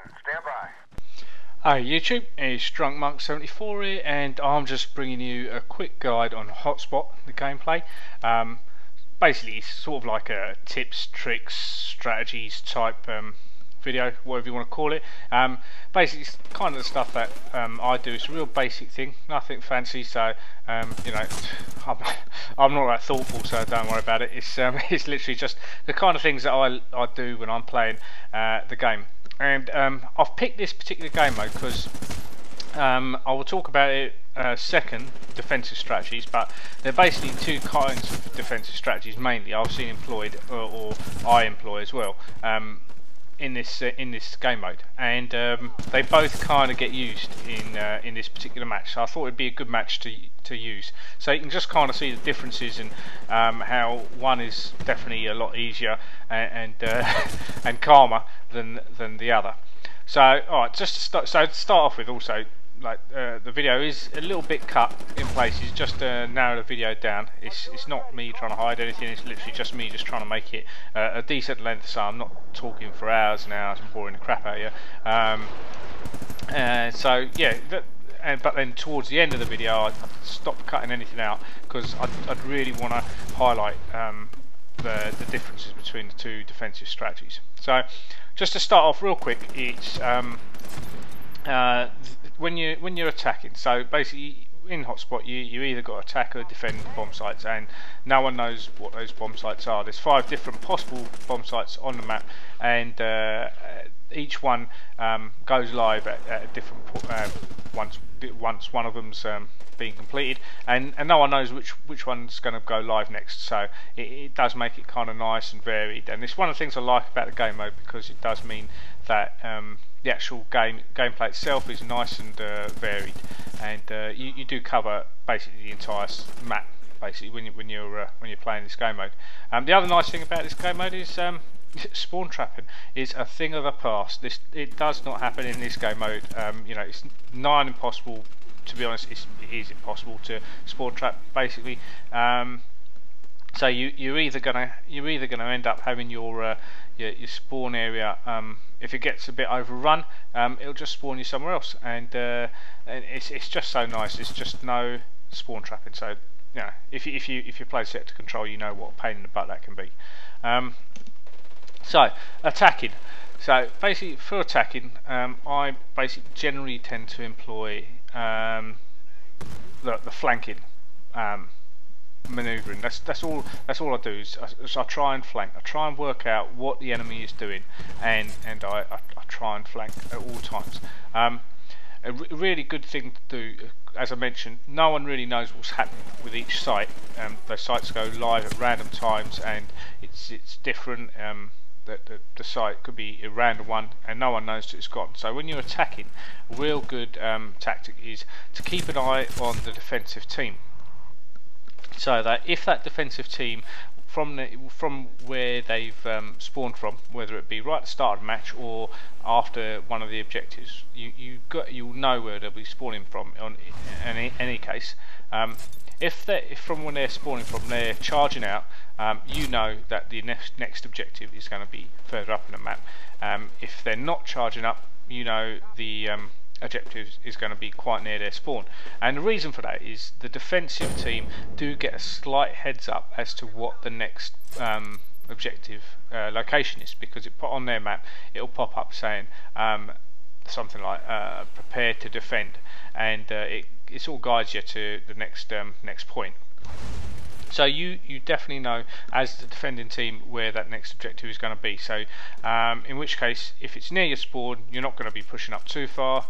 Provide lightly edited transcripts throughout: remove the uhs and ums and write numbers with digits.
Stand by. Hi YouTube, it's DrunkMonk74 here, and I'm just bringing you a quick guide on Hotspot, the gameplay. Basically, it's sort of like a tips, tricks, strategies type video, whatever you want to call it. Basically, it's kind of the stuff that I do. It's a real basic thing, nothing fancy. So you know, I'm not that thoughtful, so don't worry about it. It's it's literally just the kind of things that I do when I'm playing the game. And I've picked this particular game mode because I will talk about it second, defensive strategies, but they're basically two kinds of defensive strategies mainly I've seen employed or I employ as well in this game mode, and they both kind of get used in this particular match. So I thought it'd be a good match to use, so you can just kind of see the differences in how one is definitely a lot easier and calmer than the other. So alright, just to start off with, also, like the video is a little bit cut in places, just to narrow the video down. It's not me trying to hide anything, it's literally just me just trying to make it a decent length, so I'm not talking for hours and hours and boring the crap out of you. So yeah, but then towards the end of the video I stopped cutting anything out because I'd really want to highlight the differences between the two defensive strategies. So just to start off real quick, it's when you're attacking. So basically in Hotspot you either got to attack or defend bomb sites, and no one knows what those bomb sites are. There's 5 different possible bomb sites on the map, and each one goes live at a different once one of them's being completed, and no one knows which one's going to go live next. So it does make it kind of nice and varied, and it's one of the things I like about the game mode, because it does mean that the actual gameplay itself is nice and varied, and you do cover basically the entire map basically when you're playing this game mode. The other nice thing about this game mode is spawn trapping is a thing of the past. It does not happen in this game mode. You know, it's nigh on impossible. To be honest, it is impossible to spawn trap basically. So you're either gonna end up having your spawn area. If it gets a bit overrun, it'll just spawn you somewhere else, and it's just so nice. It's just no spawn trapping. So you know, if you play sector control, you know what a pain in the butt that can be. So attacking. So basically for attacking, I basically generally tend to employ the flanking manoeuvring. That's all I do is I try and flank. I try and work out what the enemy is doing, and I try and flank at all times. A really good thing to do, as I mentioned, no one really knows what's happening with each site. Those sites go live at random times, and it's different. The site could be a random one, and no one knows that it's gone. So when you're attacking, a real good tactic is to keep an eye on the defensive team, so that if that defensive team from where they've spawned from, whether it be right at the start of the match or after one of the objectives, you'll know where they'll be spawning from in any case. If from when they're spawning from, they're charging out, you know that the next objective is going to be further up in the map. If they're not charging up, you know the objective is going to be quite near their spawn. And the reason for that is the defensive team do get a slight heads up as to what the next objective location is, because it put on their map, it'll pop up saying something like prepare to defend, and it sort of guides you to the next point. So you definitely know as the defending team where that next objective is going to be. So in which case, if it's near your spawn, you're not going to be pushing up too far.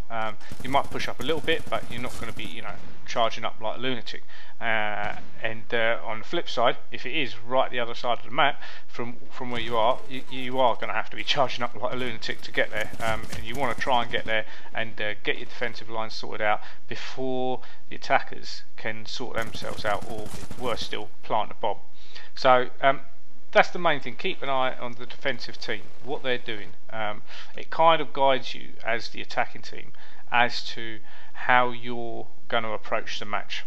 You might push up a little bit, but you're not going to be charging up like a lunatic. And on the flip side, if it is right the other side of the map from where you are going to have to be charging up like a lunatic to get there. And you want to try and get there and get your defensive lines sorted out before the attackers can sort themselves out, or worse still, plant a bomb. So that's the main thing. Keep an eye on the defensive team, what they're doing. It kind of guides you as the attacking team as to how you're going to approach the match.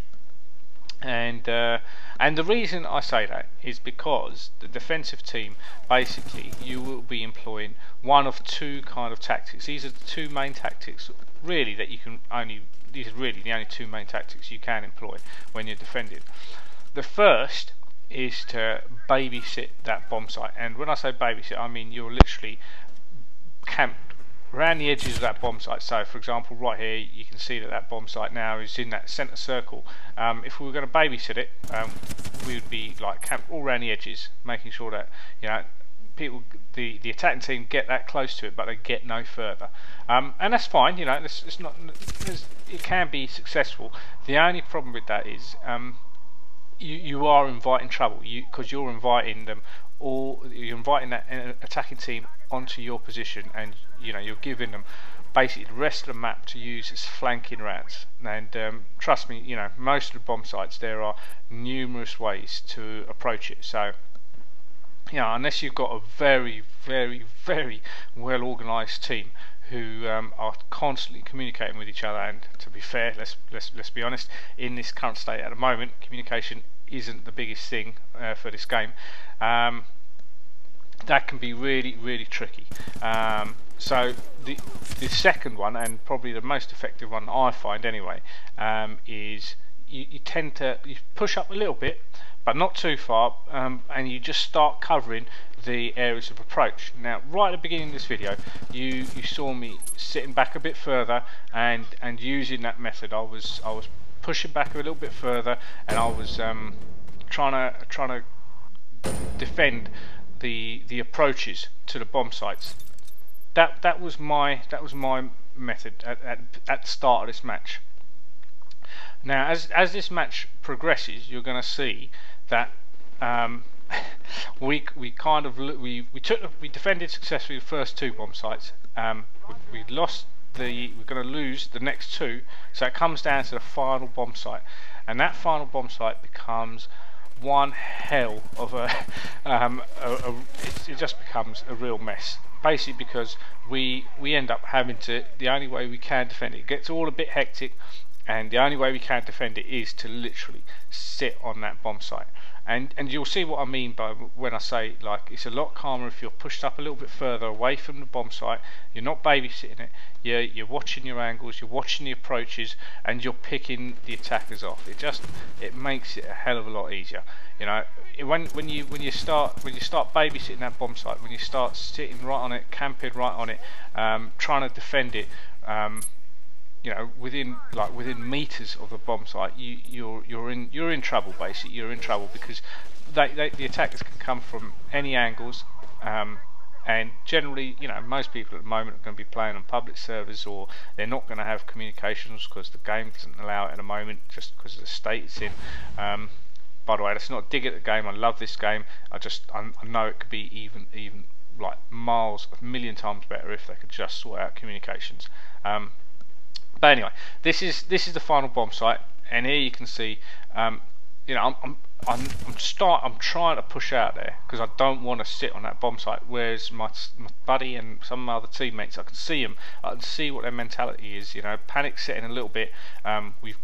And the reason I say that is because the defensive team, basically you will be employing one of two kind of tactics. These are the two main tactics really that you can only, these are really the only two main tactics you can employ when you're defending. The first is to babysit that bomb site, and when I say babysit I mean you're literally camped around the edges of that bomb site. So for example right here you can see that that bomb site now is in that centre circle. If we were going to babysit it, we would be like camped all around the edges, making sure that, you know, people, the attacking team get that close to it but they get no further, and that's fine, you know, it's not, it can be successful. The only problem with that is you are inviting trouble, because you're inviting them, or you're inviting that attacking team onto your position, and you know you're giving them basically the rest of the map to use as flanking routes. And trust me, you know, most of the bomb sites there are numerous ways to approach it. So you know, unless you've got a very well organised team who are constantly communicating with each other, and to be fair, let's be honest, in this current state at the moment, communication isn't the biggest thing for this game. That can be really tricky. So the second one, and probably the most effective one I find anyway, is you tend to push up a little bit, but not too far, and you just start covering the areas of approach. Now right at the beginning of this video you saw me sitting back a bit further and using that method. I was pushing back a little bit further, and I was trying to defend the approaches to the bomb sites. That was my method at the start of this match. Now as this match progresses, you're going to see that we defended successfully the first two bomb sites. We're going to lose the next two, so it comes down to the final bomb site, and that final bomb site becomes one hell of it just becomes a real mess, basically because we end up having to, the only way we can defend it gets all a bit hectic, and the only way we can defend it is to literally sit on that bomb site. And you'll see what I mean by when I say, like, it's a lot calmer if you're pushed up a little bit further away from the bomb site. You're not babysitting it. You're watching your angles, you're watching the approaches, and you're picking the attackers off. It makes it a hell of a lot easier. You know, when you start babysitting that bomb site, when you start sitting right on it, camping right on it, trying to defend it, you know, within meters of the bomb site, you're in trouble. Basically, you're in trouble because the attackers can come from any angles, and generally, you know, most people at the moment are going to be playing on public servers, or they're not going to have communications because the game doesn't allow it at the moment, just because of the state it's in. By the way, that's not a dig at the game. I love this game. I know it could be even like miles, a million times better if they could just sort out communications. But anyway, this is the final bomb site, and here you can see, you know, I'm trying to push out there because I don't want to sit on that bomb site. Whereas my buddy and some of my other teammates, I can see them, I can see what their mentality is. You know, panic setting a little bit. We've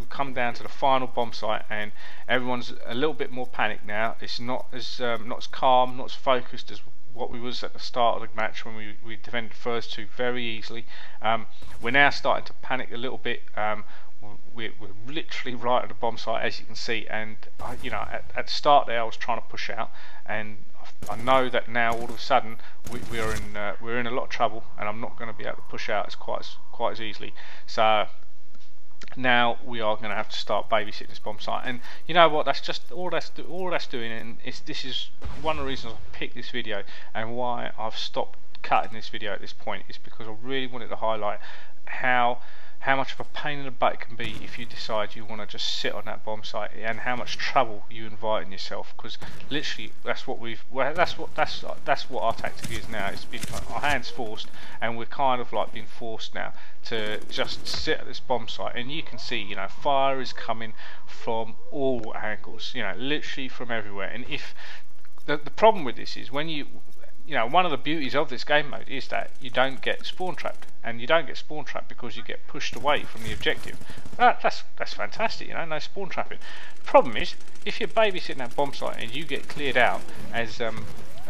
come down to the final bomb site, and everyone's a little bit more panicked now. It's not as calm, not as focused as what we was at the start of the match when we defended the first two very easily. We're now starting to panic a little bit. We're literally right at the bomb site, as you can see, and you know, at the start there I was trying to push out, and I know that now all of a sudden we're in a lot of trouble, and I'm not going to be able to push out as quite as easily. So now we are going to have to start babysitting this bomb site, and you know what? That's just all that's doing, and this is one of the reasons I picked this video and why I've stopped cutting this video at this point, is because I really wanted to highlight how much of a pain in the butt it can be if you decide you want to just sit on that bomb site, and how much trouble you invite in yourself. Because literally, that's what our tactic is now. It's been our hands forced, and we're kind of like being forced now to just sit at this bomb site. And you can see, you know, fire is coming from all angles, you know, literally from everywhere. And if the problem with this is when you you know, one of the beauties of this game mode is that you don't get spawn trapped, and you don't get spawn trapped because you get pushed away from the objective. That's fantastic, you know, no spawn trapping. The problem is, if you're babysitting that bomb site and you get cleared out, as a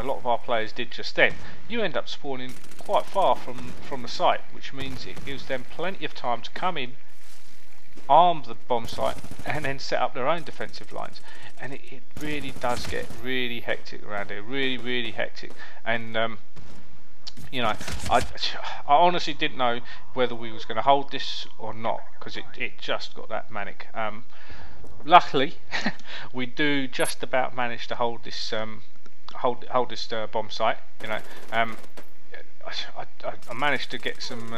lot of our players did just then, you end up spawning quite far from the site, which means it gives them plenty of time to come in, arm the bomb site, and then set up their own defensive lines. And it really does get really hectic around here, really hectic. And you know, I honestly didn't know whether we was going to hold this or not, because it just got that manic. Luckily, we do just about manage to hold this hold this bomb site. You know, I managed to get some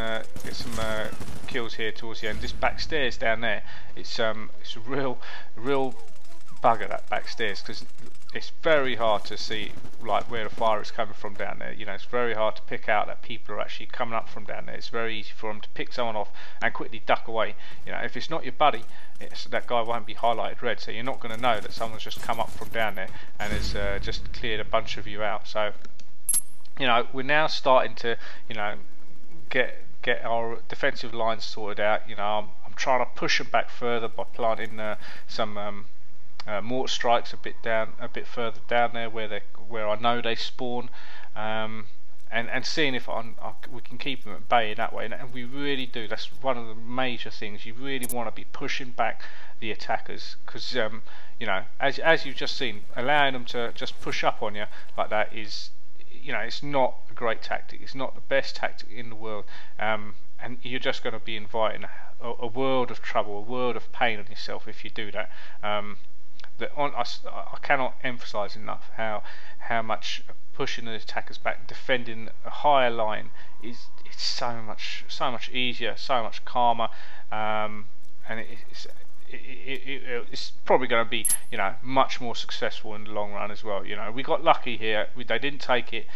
kills here towards the end. This back stairs down there, it's a real bugger, that back stairs, because it's very hard to see like where the fire is coming from down there. You know, it's very hard to pick out that people are actually coming up from down there. It's very easy for them to pick someone off and quickly duck away. You know, if it's not your buddy, that guy won't be highlighted red, so you're not going to know that someone's just come up from down there and has just cleared a bunch of you out. So, you know, we're now starting to, you know, get our defensive lines sorted out. You know, I'm trying to push them back further by planting some mortar strikes a bit further down there where I know they spawn, and seeing if we can keep them at bay in that way. And we really do. That's one of the major things. You really want to be pushing back the attackers, because you know, as you've just seen, allowing them to just push up on you like that is, you know, it's not a great tactic. It's not the best tactic in the world, and you're just going to be inviting a world of trouble, a world of pain on yourself if you do that. I cannot emphasise enough how much pushing the attackers back, defending a higher line it's so much easier, so much calmer, and it's probably going to be, you know, much more successful in the long run as well. You know, we got lucky here; they didn't take it.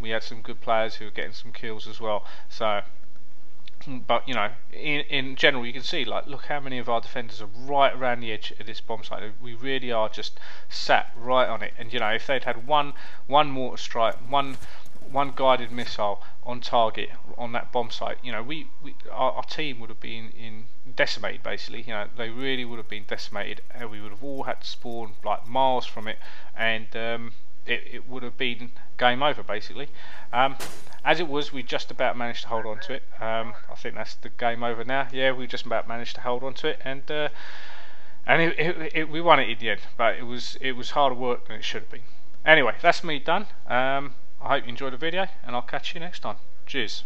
We had some good players who were getting some kills as well. So. But you know, in general, you can see, like, look how many of our defenders are right around the edge of this bomb site. We really are just sat right on it. And you know, if they'd had one mortar strike, one guided missile on target on that bomb site, you know, our team would have been decimated. Basically, you know, they really would have been decimated. We would have all had to spawn like miles from it, and it would have been game over basically. As it was, we just about managed to hold on to it. I think that's the game over now. Yeah, we just about managed to hold on to it, and we won it in the end. But it was harder work than it should have been. Anyway, that's me done. I hope you enjoyed the video, and I'll catch you next time. Cheers.